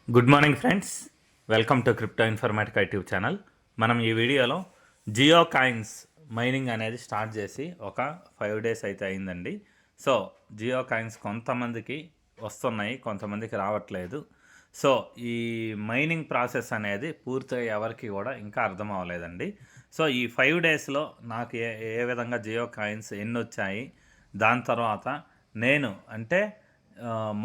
Good morning friends, welcome to crypto informatic YouTube channel. మనం ఈ వీడియోలో జియో కాయిన్స్ మైనింగ్ అనేది స్టార్ట్ చేసి ఒక 5 days అయితే అయిందండి. సో జియో కాయిన్స్ కొంతమందికి వస్తున్నాయి, కొంతమందికి రావట్లేదు. సో ఈ మైనింగ్ ప్రాసెస్ అనేది పూర్తిగా ఎవరికి కూడా ఇంకా అర్థం అవ్వలేదండి. సో ఈ 5 daysలో నాకు ఏ ఏ విధంగా జియో కాయిన్స్ ఎన్ని వచ్చాయి, దాని తర్వాత నేను అంటే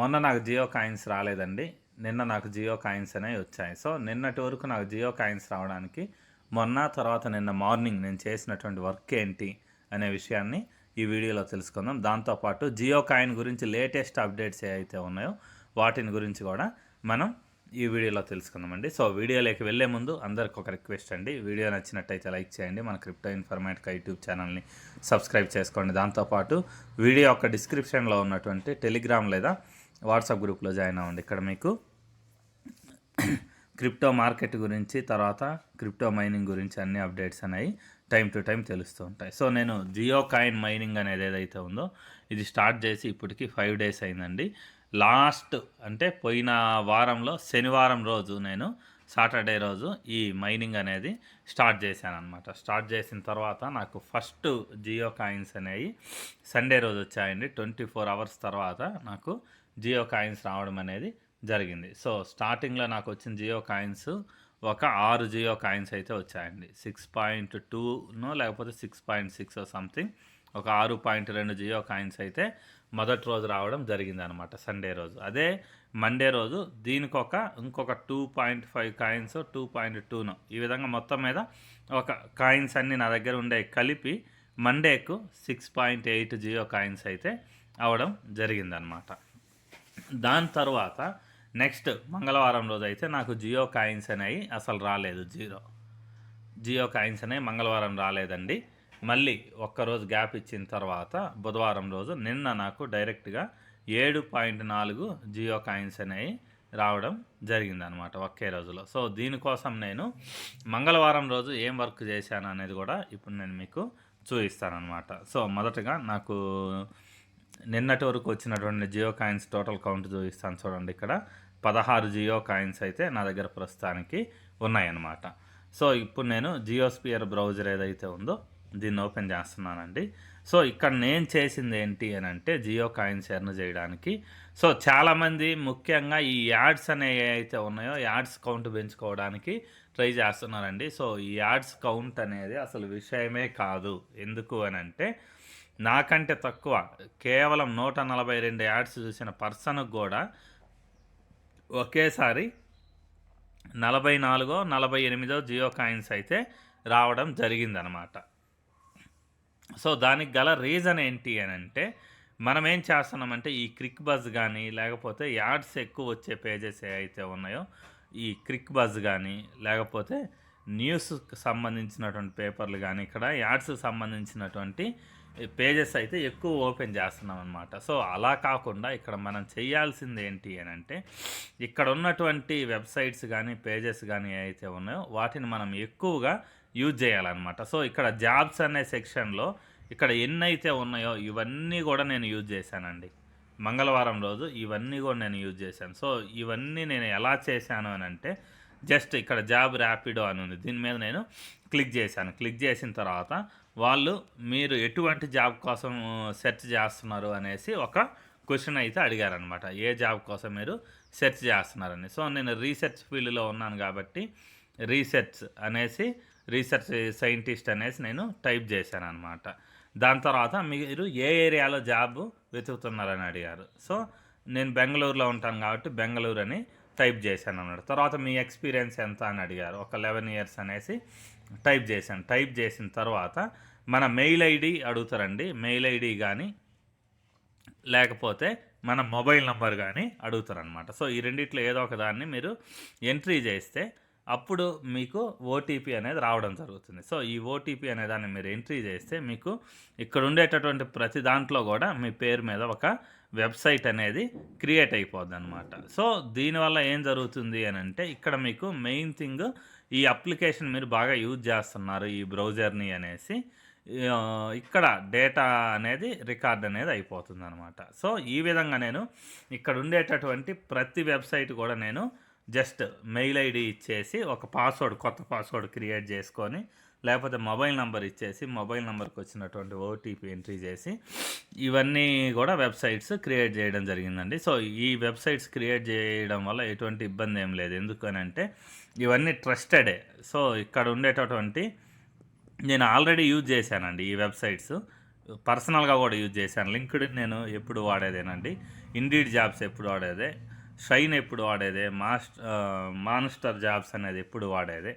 మొన్న నాకు జియో కాయిన్స్ రాలేదండి, నిన్న నాకు జియో కాయిన్స్ అనేవి వచ్చాయి. సో నిన్నటి వరకు నాకు జియో కాయిన్స్ రావడానికి మొన్న తర్వాత నిన్న మార్నింగ్ నేను చేసినటువంటి వర్క్ ఏంటి అనే విషయాన్ని ఈ వీడియోలో తెలుసుకుందాం. దాంతోపాటు జియో కాయిన్ గురించి లేటెస్ట్ అప్డేట్స్ ఏవైతే ఉన్నాయో వాటిని గురించి కూడా మనం ఈ వీడియోలో తెలుసుకుందామండి. సో వీడియోలోకి వెళ్ళే ముందు అందరికి ఒక రిక్వెస్ట్ అండి, వీడియో నచ్చినట్టయితే లైక్ చేయండి, మన క్రిప్టో ఇన్ఫర్మేటిక్ యూట్యూబ్ ఛానల్ని సబ్స్క్రైబ్ చేసుకోండి. దాంతోపాటు వీడియో యొక్క డిస్క్రిప్షన్లో ఉన్నటువంటి టెలిగ్రామ్ లేదా వాట్సాప్ గ్రూప్లో జాయిన్ అవ్వండి. ఇక్కడ మీకు క్రిప్టో మార్కెట్ గురించి, తర్వాత క్రిప్టో మైనింగ్ గురించి అన్ని అప్డేట్స్ అనేవి టైం టు టైం తెలుస్తూ ఉంటాయి. సో నేను జియో కాయిన్ మైనింగ్ అనేది ఏదైతే ఉందో ఇది స్టార్ట్ చేసి ఇప్పటికి 5 days అయిందండి. లాస్ట్ అంటే పోయిన వారంలో శనివారం రోజు నేను సాటర్డే రోజు ఈ మైనింగ్ అనేది స్టార్ట్ చేశాను అనమాట. స్టార్ట్ చేసిన తర్వాత నాకు ఫస్ట్ జియో కాయిన్స్ అనేవి సండే రోజు వచ్చాయండి. 24 hours తర్వాత నాకు జియో కాయిన్స్ రావడం అనేది జరిగింది. సో స్టార్టింగ్లో నాకు వచ్చిన జియో కాయిన్స్ ఒక 6 జియో కాయిన్స్ అయితే వచ్చాయండి. 6.2నో లేకపోతే 6.6 సంథింగ్, ఒక 6.2 జియో కాయిన్స్ అయితే మొదటి రోజు రావడం జరిగింది అనమాట, సండే రోజు. అదే మండే రోజు దీనికి ఇంకొక 2.5 కాయిన్స్, 2.2నో ఈ విధంగా మొత్తం మీద ఒక కాయిన్స్ అన్నీ నా దగ్గర ఉండే కలిపి మండేకు 6.8 జియో కాయిన్స్ అయితే అవడం జరిగిందనమాట. దాని తర్వాత నెక్స్ట్ మంగళవారం రోజు అయితే నాకు జియో కాయిన్స్ అనేవి అసలు రాలేదు. జియో కాయిన్స్ అనేవి మంగళవారం రాలేదండి. మళ్ళీ ఒక్కరోజు గ్యాప్ ఇచ్చిన తర్వాత బుధవారం రోజు నిన్న నాకు డైరెక్ట్గా 7.4 జియో కాయిన్స్ అనేవి రావడం జరిగిందనమాట ఒకే రోజులో. సో దీనికోసం నేను మంగళవారం రోజు ఏం వర్క్ చేశాను అనేది కూడా ఇప్పుడు నేను మీకు చూపిస్తానమాట. సో మొదటగా నాకు నిన్నటి వరకు వచ్చినటువంటి జియో కాయిన్స్ టోటల్ కౌంట్ చూపిస్తాను చూడండి. ఇక్కడ 16 జియో కాయిన్స్ అయితే నా దగ్గర ప్రస్తుతానికి ఉన్నాయన్నమాట. సో ఇప్పుడు నేను జియోస్పియర్ బ్రౌజర్ ఏదైతే ఉందో దీన్ని ఓపెన్ చేస్తున్నానండి. సో ఇక్కడ నేను చేసింది ఏంటి అని అంటే జియో కాయిన్స్ ఎర్న్ చేయడానికి, సో చాలామంది ముఖ్యంగా ఈ యాడ్స్ అనేవి ఏవైతే ఉన్నాయో యాడ్స్ కౌంట్ పెంచుకోవడానికి ట్రై చేస్తున్నారండి. సో ఈ యాడ్స్ కౌంట్ అనేది అసలు విషయమే కాదు. ఎందుకు అని అంటే నాకంటే తక్కువ కేవలం 142 యాడ్స్ చూసిన పర్సన్కి కూడా ఒకేసారి 44 48 జియో కాయిన్స్ అయితే రావడం జరిగిందనమాట. సో దానికి గల రీజన్ ఏంటి అని అంటే మనం ఏం చేస్తున్నామంటే ఈ క్రిక్ బజ్ కానీ లేకపోతే యాడ్స్ ఎక్కువ వచ్చే పేజెస్ ఏవైతే ఉన్నాయో ఈ క్రిక్ బజ్ కానీ లేకపోతే న్యూస్కి సంబంధించినటువంటి పేపర్లు కానీ ఇక్కడ యాడ్స్కి సంబంధించినటువంటి పేజెస్ అయితే ఎక్కువ ఓపెన్ చేస్తున్నాం అనమాట. సో అలా కాకుండా ఇక్కడ మనం చేయాల్సింది ఏంటి అని అంటే ఇక్కడ ఉన్నటువంటి వెబ్సైట్స్ కానీ పేజెస్ కానీ ఏవైతే ఉన్నాయో వాటిని మనం ఎక్కువగా యూజ్ చేయాలన్నమాట. సో ఇక్కడ జాబ్స్ అనే సెక్షన్లో ఇక్కడ ఎన్నైతే ఉన్నాయో ఇవన్నీ కూడా నేను యూజ్ చేశానండి. మంగళవారం రోజు ఇవన్నీ కూడా నేను యూజ్ చేశాను. సో ఇవన్నీ నేను ఎలా చేశాను అని అంటే జస్ట్ ఇక్కడ జాబ్ ర్యాపిడో అని ఉంది, దీని మీద నేను క్లిక్ చేశాను. క్లిక్ చేసిన తర్వాత వాళ్ళు మీరు ఎటువంటి జాబ్ కోసం సెర్చ్ చేస్తున్నారు అనేసి ఒక క్వశ్చన్ అయితే అడిగారనమాట. ఏ జాబ్ కోసం మీరు సెర్చ్ చేస్తున్నారని. సో నేను రీసెర్చ్ ఫీల్డ్లో ఉన్నాను కాబట్టి రీసెర్చ్ సైంటిస్ట్ అనేసి నేను టైప్ చేశాను అనమాట. దాని తర్వాత మీరు ఏ ఏరియాలో జాబ్ వెతుకుతున్నారని అడిగారు. సో నేను బెంగళూరులో ఉంటాను కాబట్టి బెంగళూరు అని టైప్ చేశాను అన్నాడు. తర్వాత మీ ఎక్స్పీరియన్స్ ఎంత అని అడిగారు. ఒక 11 years అనేసి టైప్ చేశాను. టైప్ చేసిన తర్వాత మన మెయిల్ ఐడి అడుగుతారండి. మెయిల్ ఐడి కానీ లేకపోతే మన మొబైల్ నెంబర్ కానీ అడుగుతారనమాట. సో ఈ రెండిట్లో ఏదో ఒక దాన్ని మీరు ఎంట్రీ చేస్తే అప్పుడు మీకు ఓటీపీ అనేది రావడం జరుగుతుంది. సో ఈ ఓటీపీ అనే దాన్ని మీరు ఎంట్రీ చేస్తే మీకు ఇక్కడ ఉండేటటువంటి ప్రతి దాంట్లో కూడా మీ పేరు మీద ఒక వెబ్సైట్ అనేది క్రియేట్ అయిపోద్ది అనమాట. సో దీనివల్ల ఏం జరుగుతుంది అని అంటే ఇక్కడ మీకు మెయిన్ థింగ్ ఈ అప్లికేషన్ మీరు బాగా యూజ్ చేస్తున్నారు ఈ బ్రౌజర్ని అనేసి ఇక్కడ డేటా అనేది రికార్డ్ అనేది అయిపోతుంది అనమాట. సో ఈ విధంగా నేను ఇక్కడ ఉండేటటువంటి ప్రతి వెబ్సైట్ కూడా నేను జస్ట్ మెయిల్ ఐడి ఇచ్చేసి ఒక పాస్వర్డ్, కొత్త పాస్వర్డ్ క్రియేట్ చేసుకొని, లేకపోతే మొబైల్ నెంబర్ ఇచ్చేసి మొబైల్ నెంబర్కి వచ్చినటువంటి ఓటీపీ ఎంట్రీ చేసి ఇవన్నీ కూడా వెబ్సైట్స్ క్రియేట్ చేయడం జరిగిందండి. సో ఈ వెబ్సైట్స్ క్రియేట్ చేయడం వల్ల ఎటువంటి ఇబ్బంది ఏం లేదు. ఎందుకనంటే ఇవన్నీ ట్రస్టెడే. సో ఇక్కడ ఉండేటటువంటి నేను ఆల్రెడీ యూజ్ చేశానండి ఈ వెబ్సైట్స్. పర్సనల్గా కూడా యూజ్ చేశాను. లింక్డ్ఇన్ నేను ఎప్పుడు వాడేదేనండి. ఇండీడ్ జాబ్స్ ఎప్పుడు వాడేదే. షైన్ ఎప్పుడు వాడేదే. మాన్స్టర్ జాబ్స్ అనేది ఎప్పుడు వాడేదే.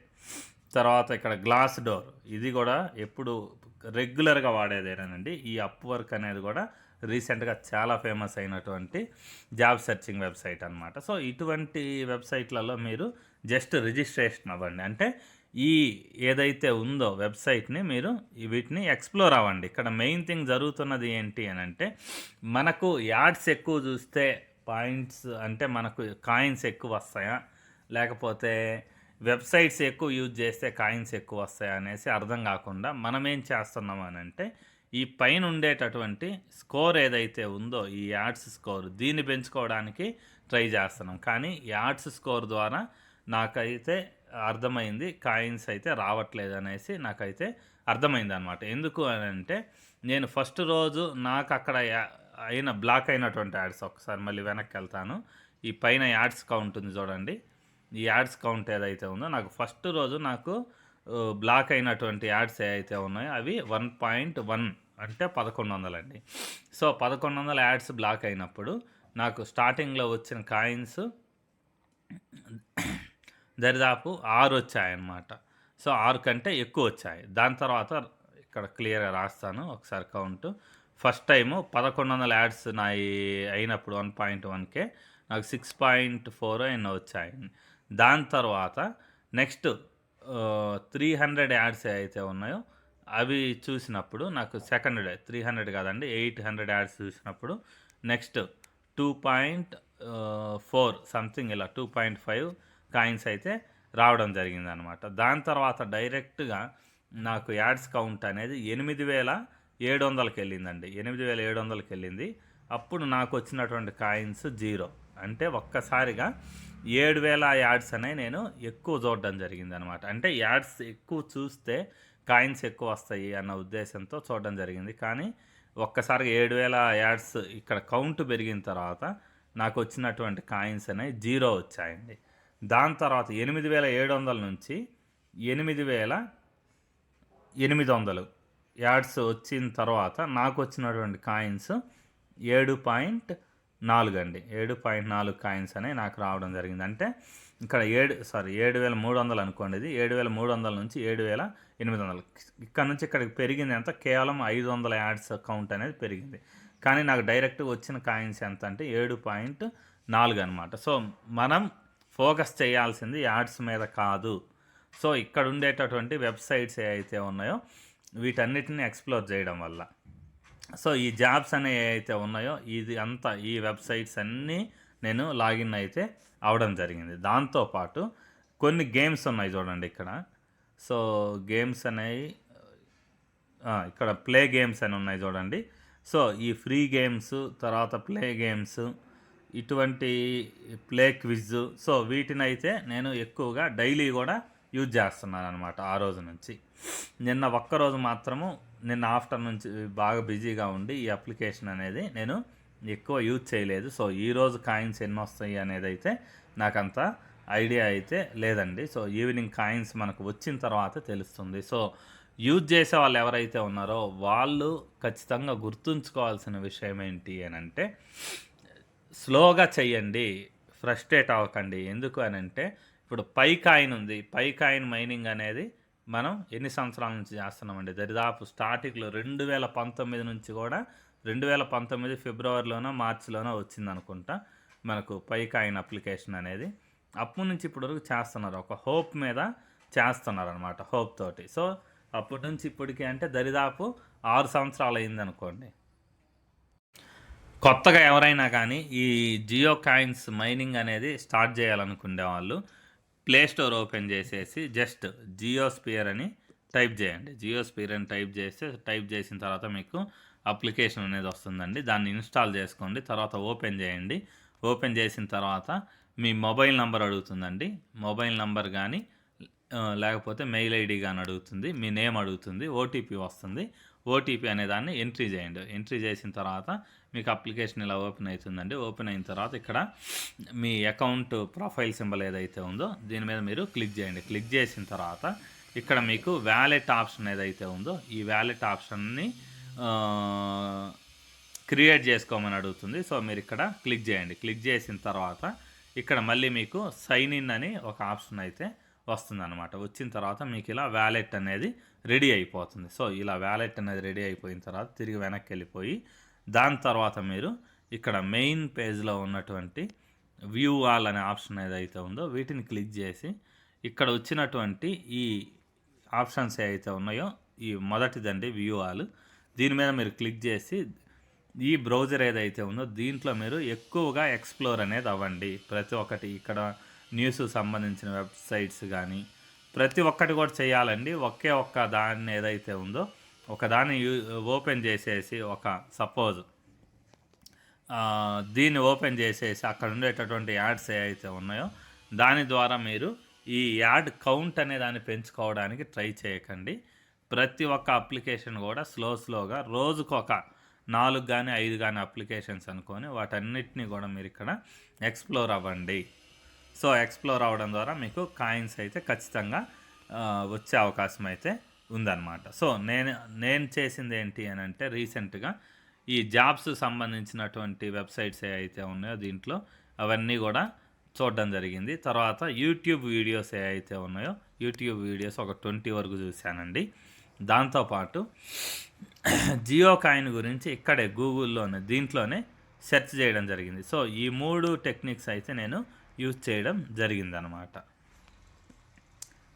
తర్వాత ఇక్కడ గ్లాస్ డోర్ ఇది కూడా ఎప్పుడు రెగ్యులర్గా వాడేదేనండి. ఈ అప్వర్క్ అనేది కూడా రీసెంట్గా చాలా ఫేమస్ అయినటువంటి జాబ్ సెర్చింగ్ వెబ్సైట్ అనమాట. సో ఇటువంటి వెబ్సైట్లలో మీరు జస్ట్ రిజిస్ట్రేషన్ అవ్వండి. అంటే ఈ ఏదైతే ఉందో వెబ్సైట్ని మీరు వీటిని ఎక్స్ప్లోర్ అవ్వండి. ఇక్కడ మెయిన్ థింగ్ జరుగుతున్నది ఏంటి అని అంటే, మనకు యాడ్స్ ఎక్కువ చూస్తే పాయింట్స్ అంటే మనకు కాయిన్స్ ఎక్కువ వస్తాయా, లేకపోతే వెబ్సైట్స్ ఎక్కువ యూజ్ చేస్తే కాయిన్స్ ఎక్కువ వస్తాయా అనేసి అర్థం కాకుండా మనం ఏం చేస్తున్నాం అని అంటే, ఈ పైన ఉండేటటువంటి స్కోర్ ఏదైతే ఉందో ఈ యాడ్స్ స్కోర్ దీన్ని పెంచుకోవడానికి ట్రై చేస్తున్నాం. కానీ యాడ్స్ స్కోర్ ద్వారా నాకైతే అర్థమైంది కాయిన్స్ అయితే రావట్లేదు అనేసి నాకైతే అర్థమైంది అనమాట. ఎందుకు అని అంటే, నేను ఫస్ట్ రోజు నాకు అక్కడ అయిన బ్లాక్ అయినటువంటి యాడ్స్, ఒకసారి మళ్ళీ వెనక్కి వెళ్తాను. ఈ పైన యాడ్స్ కౌంట్ ఉంది చూడండి. ఈ యాడ్స్ కౌంట్ ఏదైతే ఉందో నాకు ఫస్ట్ రోజు నాకు బ్లాక్ అయినటువంటి యాడ్స్ ఏవైతే ఉన్నాయో అవి 1.1 అంటే 1100 అండి. సో 1100 యాడ్స్ బ్లాక్ అయినప్పుడు నాకు స్టార్టింగ్లో వచ్చిన కాయిన్స్ దరిదాపు 6 వచ్చాయన్నమాట. సో 6 కంటే ఎక్కువ వచ్చాయి. దాని తర్వాత ఇక్కడ క్లియర్గా రాస్తాను ఒకసారి కౌంట్. ఫస్ట్ టైము 1100 యాడ్స్ నా అయినప్పుడు 1.1K నాకు 6.4 ఎన్నో వచ్చాయి. దాని తర్వాత నెక్స్ట్ 300 యాడ్స్ అయితే ఉన్నాయో అవి చూసినప్పుడు నాకు సెకండ్ డే 300 కాదండి 800 యాడ్స్ చూసినప్పుడు నెక్స్ట్ 2.4 సంథింగ్ ఇలా 2.5 కాయిన్స్ అయితే రావడం జరిగిందనమాట. దాని తర్వాత డైరెక్ట్గా నాకు యాడ్స్ కౌంట్ అనేది 8700కి వెళ్ళిందండి. 8700కి వెళ్ళింది. అప్పుడు నాకు వచ్చినటువంటి కాయిన్స్ 0. అంటే ఒక్కసారిగా 7000 యాడ్స్ అనేవి నేను ఎక్కువ చూడడం జరిగిందనమాట. అంటే యాడ్స్ ఎక్కువ చూస్తే కాయిన్స్ ఎక్కువ వస్తాయి అన్న ఉద్దేశంతో చూడడం జరిగింది. కానీ ఒక్కసారిగా 7000 యాడ్స్ ఇక్కడ కౌంట్ పెరిగిన తర్వాత నాకు వచ్చినటువంటి కాయిన్స్ అనేవి 0 వచ్చాయండి. దాని తర్వాత 8700 నుంచి 8800 యాడ్స్ వచ్చిన తర్వాత నాకు వచ్చినటువంటి కాయిన్స్ 7.4 అండి. 7.4 కాయిన్స్ అనేవి నాకు రావడం జరిగింది. అంటే ఇక్కడ 7300 అనుకోండి. ఇది 7300 నుంచి 7800. ఇక్కడ నుంచి ఇక్కడికి పెరిగింది ఎంత, కేవలం 500 యాడ్స్ కౌంట్ అనేది పెరిగింది. కానీ నాకు డైరెక్ట్గా వచ్చిన కాయిన్స్ ఎంత అంటే 7.4 అనమాట. సో మనం ఫోకస్ చేయాల్సింది యాడ్స్ మీద కాదు. సో ఇక్కడ ఉండేటటువంటి వెబ్సైట్స్ ఏవైతే ఉన్నాయో వీటన్నిటిని ఎక్స్ప్లోర్ చేయడం వల్ల, సో ఈ జాబ్స్ అనేవి ఏవైతే ఉన్నాయో ఇది అంతా ఈ వెబ్సైట్స్ అన్నీ నేను లాగిన్ అయితే అవడం జరిగింది. దాంతోపాటు కొన్ని గేమ్స్ ఉన్నాయి చూడండి ఇక్కడ. సో గేమ్స్ అనేవి ఇక్కడ ప్లే గేమ్స్ అని ఉన్నాయి చూడండి. సో ఈ ఫ్రీ గేమ్స్ తర్వాత ప్లే గేమ్స్ ఇటువంటి ప్లే క్విజ్, సో వీటిని అయితే నేను ఎక్కువగా డైలీ కూడా యూజ్ చేస్తున్నాను అనమాట. ఆ రోజు నుంచి నిన్న ఒక్కరోజు మాత్రము నిన్న ఆఫ్టర్ నుంచి బాగా బిజీగా ఉండి ఈ అప్లికేషన్ అనేది నేను ఎక్కువ యూజ్ చేయలేదు. సో ఈరోజు కాయిన్స్ ఎన్ని వస్తాయి అనేది అయితే నాకంత ఐడియా అయితే లేదండి. సో ఈవినింగ్ కాయిన్స్ మనకు వచ్చిన తర్వాత తెలుస్తుంది. సో యూజ్ చేసే వాళ్ళు ఎవరైతే ఉన్నారో వాళ్ళు ఖచ్చితంగా గుర్తుంచుకోవాల్సిన విషయం ఏంటి అని అంటే, స్లోగా చెయ్యండి, ఫ్రస్ట్రేట్ అవ్వకండి. ఎందుకు అని అంటే ఇప్పుడు పై కాయిన్ ఉంది. పై కాయిన్ మైనింగ్ అనేది మనం ఎన్ని సంవత్సరాల నుంచి చేస్తున్నామండి, దరిదాపు స్టార్టింగ్లో 2019 నుంచి కూడా 2019 ఫిబ్రవరిలోనో మార్చిలోనో వచ్చింది అనుకుంటా మనకు పై కాయిన్ అప్లికేషన్ అనేది. అప్పటి నుంచి ఇప్పటి వరకు చేస్తున్నారు, ఒక హోప్ మీద చేస్తున్నారు అనమాట, హోప్ తోటి. సో అప్పటి నుంచి ఇప్పటికి అంటే దరిదాపు 6 సంవత్సరాలు అయింది అనుకోండి. కొత్తగా ఎవరైనా కానీ ఈ జియో కాయిన్స్ మైనింగ్ అనేది స్టార్ట్ చేయాలనుకునే వాళ్ళు ప్లే స్టోర్ ఓపెన్ చేసేసి జస్ట్ జియోస్పియర్ అని టైప్ చేయండి. జియోస్పియర్ అని టైప్ చేసిన తర్వాత మీకు అప్లికేషన్ అనేది వస్తుందండి. దాన్ని ఇన్స్టాల్ చేసుకోండి. తర్వాత ఓపెన్ చేయండి. ఓపెన్ చేసిన తర్వాత మీ మొబైల్ నంబర్ అడుగుతుందండి. మొబైల్ నంబర్ గానీ లేకపోతే మెయిల్ ఐడీ గాని అడుగుతుంది. మీ నేమ్ అడుగుతుంది. ఓటీపీ వస్తుంది. ఓటీపీ అనే దాన్ని ఎంట్రీ చేయండి. ఎంట్రీ చేసిన తర్వాత మీకు అప్లికేషన్ ఇలా ఓపెన్ అవుతుందండి. ఓపెన్ అయిన తర్వాత ఇక్కడ మీ అకౌంట్ ప్రొఫైల్ సింబల్ ఏదైతే ఉందో దీని మీద మీరు క్లిక్ చేయండి. క్లిక్ చేసిన తర్వాత ఇక్కడ మీకు వ్యాలెట్ ఆప్షన్ ఏదైతే ఉందో ఈ వ్యాలెట్ ఆప్షన్ని క్రియేట్ చేసుకోమని అడుగుతుంది. సో మీరు ఇక్కడ క్లిక్ చేయండి. క్లిక్ చేసిన తర్వాత ఇక్కడ మళ్ళీ మీకు సైన్ ఇన్ అని ఒక ఆప్షన్ అయితే వస్తుందన్నమాట. వచ్చిన తర్వాత మీకు ఇలా వ్యాలెట్ అనేది రెడీ అయిపోతుంది. సో ఇలా వ్యాలెట్ అనేది రెడీ అయిపోయిన తర్వాత తిరిగి వెనక్కి వెళ్ళిపోయి దాని తర్వాత మీరు ఇక్కడ మెయిన్ పేజ్లో ఉన్నటువంటి వ్యూ ఆల్ అనే ఆప్షన్ ఏదైతే ఉందో వీటిని క్లిక్ చేసి ఇక్కడ వచ్చినటువంటి ఈ ఆప్షన్స్ ఏవైతే ఉన్నాయో ఈ మొదటిదండి వ్యూ ఆల్, దీని మీద మీరు క్లిక్ చేసి ఈ బ్రౌజర్ ఏదైతే ఉందో దీంట్లో మీరు ఎక్కువగా ఎక్స్ప్లోర్ అనేది అవ్వండి. ప్రతి ఒక్కటి ఇక్కడ న్యూస్ సంబంధించిన వెబ్సైట్స్ కానీ ప్రతి ఒక్కటి కూడా చేయాలండి. ఒకే ఒక్క దాన్ని ఏదైతే ఉందో ఒకదాన్ని ఓపెన్ చేసేసి సపోజ్ దీన్ని ఓపెన్ చేసేసి అక్కడ ఉండేటటువంటి యాడ్స్ ఏవైతే ఉన్నాయో దాని ద్వారా మీరు ఈ యాడ్ కౌంట్ అనే దాన్ని పెంచుకోవడానికి ట్రై చేయకండి. ప్రతి ఒక్క అప్లికేషన్ కూడా స్లోగా రోజుకు ఒక 4 కానీ 5 కానీ అప్లికేషన్స్ అనుకొని వాటన్నిటిని కూడా మీరు ఇక్కడ ఎక్స్ప్లోర్ అవ్వండి. సో ఎక్స్ప్లోర్ అవ్వడం ద్వారా మీకు కాయిన్స్ అయితే ఖచ్చితంగా వచ్చే అవకాశం అయితే ఉందన్నమాట. సో నేను చేసింది ఏంటి అని అంటే రీసెంట్గా ఈ జాబ్స్ సంబంధించినటువంటి వెబ్సైట్స్ ఏవైతే ఉన్నాయో దీంట్లో అవన్నీ కూడా చూడడం జరిగింది. తర్వాత యూట్యూబ్ వీడియోస్ ఏవైతే ఉన్నాయో యూట్యూబ్ వీడియోస్ ఒక 20 వరకు చూశానండి. దాంతోపాటు జియో కాయిన్ గురించి ఇక్కడే గూగుల్లోనే దీంట్లోనే సెర్చ్ చేయడం జరిగింది. సో ఈ 3 టెక్నిక్స్ అయితే నేను యూజ్ చేయడం జరిగిందనమాట.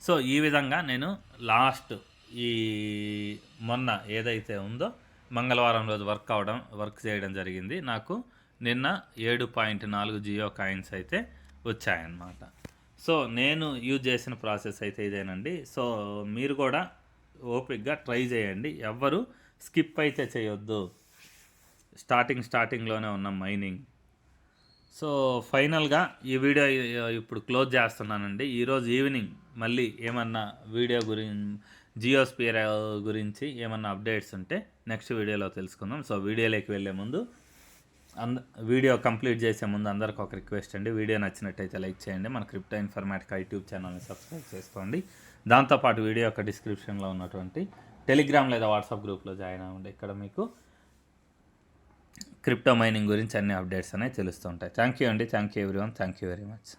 సో ఈ విధంగా నేను ఈ మొన్న ఏదైతే ఉందో మంగళవారం రోజు వర్క్ చేయడం జరిగింది. నాకు నిన్న 7.4 జియో కాయిన్స్ అయితే వచ్చాయన్నమాట. సో నేను యూజ్ చేసిన ప్రాసెస్ అయితే ఇదేనండి. సో మీరు కూడా ఓపిక్గా ట్రై చేయండి. ఎవ్వరు స్కిప్ అయితే చేయొద్దు. స్టార్టింగ్లోనే ఉన్న మైనింగ్. సో ఫైనల్గా ఈ వీడియో ఇప్పుడు క్లోజ్ చేస్తున్నానండి. ఈరోజు ఈవినింగ్ మళ్ళీ ఏమన్నా వీడియో జియోస్పియర్ గురించి ఏమన్నా అప్డేట్స్ ఉంటే నెక్స్ట్ వీడియోలో తెలుసుకుందాం. సో వీడియోలోకి వెళ్ళే ముందు వీడియో కంప్లీట్ చేసే ముందు అందరికి ఒక రిక్వెస్ట్ అండి. వీడియో నచ్చినట్టయితే లైక్ చేయండి. మన క్రిప్టో ఇన్ఫర్మేటికా యూట్యూబ్ ఛానల్ని సబ్స్క్రైబ్ చేసుకోండి. దాంతోపాటు వీడియో యొక్క డిస్క్రిప్షన్లో ఉన్నటువంటి టెలిగ్రామ్ లేదా వాట్సాప్ గ్రూప్లో జాయిన్ అవ్వండి. ఇక్కడ మీకు క్రిప్టో మైనింగ్ గురించి అన్ని అప్డేట్స్ అనేవి తెలుస్తుంటాయి. థ్యాంక్ యూ అండి. Thank you everyone. Thank you very much.